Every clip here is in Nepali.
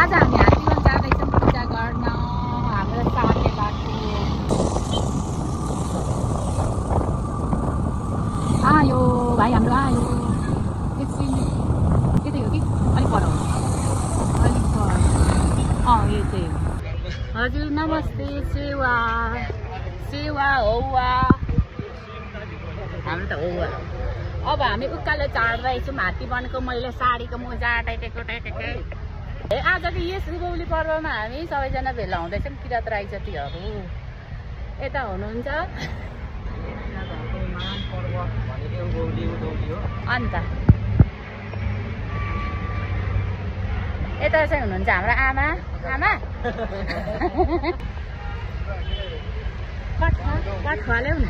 आज हामी हात्तीवन जाँदैछौँ पूजा गर्न हाम्रो साथै बाटो आयो भाइ हाम्रो आयो एकछिन यतै हो कि अलिक पर हो अलिक पर यो चाहिँ हजुर नमस्ते सेवा सेवा हौवा हाम्रो त हौवा अब हामी उकालो चढ्दैछौँ हात्तीवनको मैले साडीको मोजा टेके आज कि यस उभौली पर्वमा हामी सबैजना भेला हुँदैछौँ किरात राई जातिहरू यता हुनुहुन्छ अन्त यता चाहिँ हुनुहुन्छ हाम्रो आमा आमा कठुवा ल्याउ न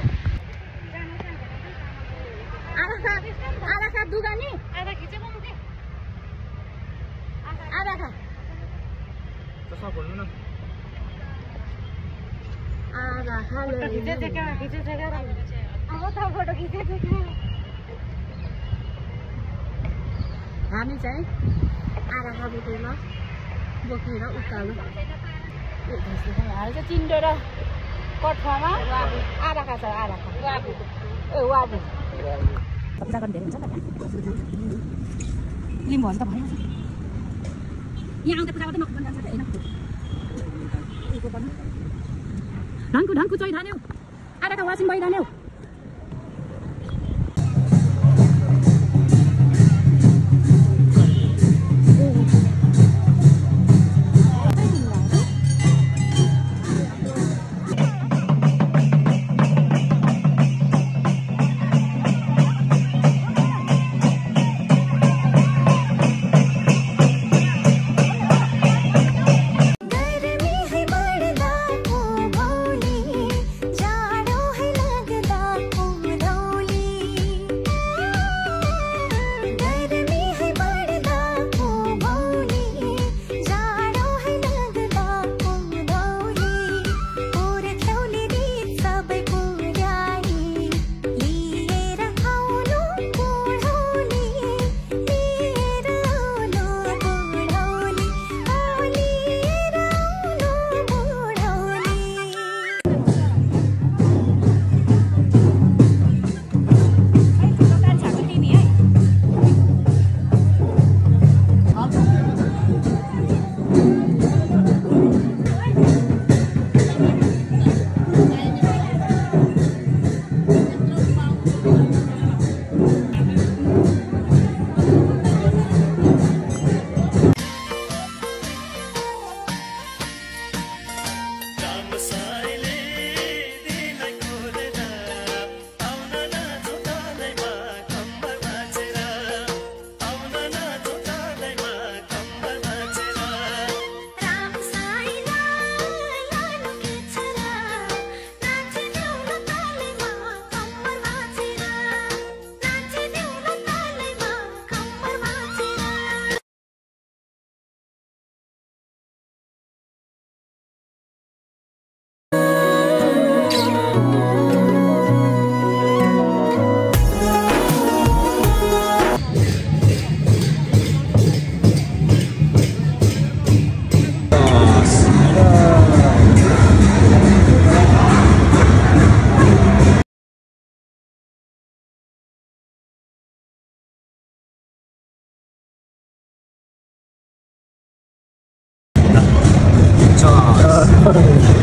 आधा खा दुगानी आधा खिचेको आधा खा आधा खा हामी चाहिँ आधा खा बोकेमा बोकेर उकालो चाहिँ चिन्डो र कठुवामा आधा खा छ आधा खा ए वाबु पूजा गर्ने धेरै हुन्छ नि लिम्बू हुन्छ त भयो यहाँ आउँदा पूजा गर्दै मक्कु पनि जान्छ होइन ढङ्कु ढङ्कु चोइधान्यौ आधाका वासिङ भइधान्यौ 자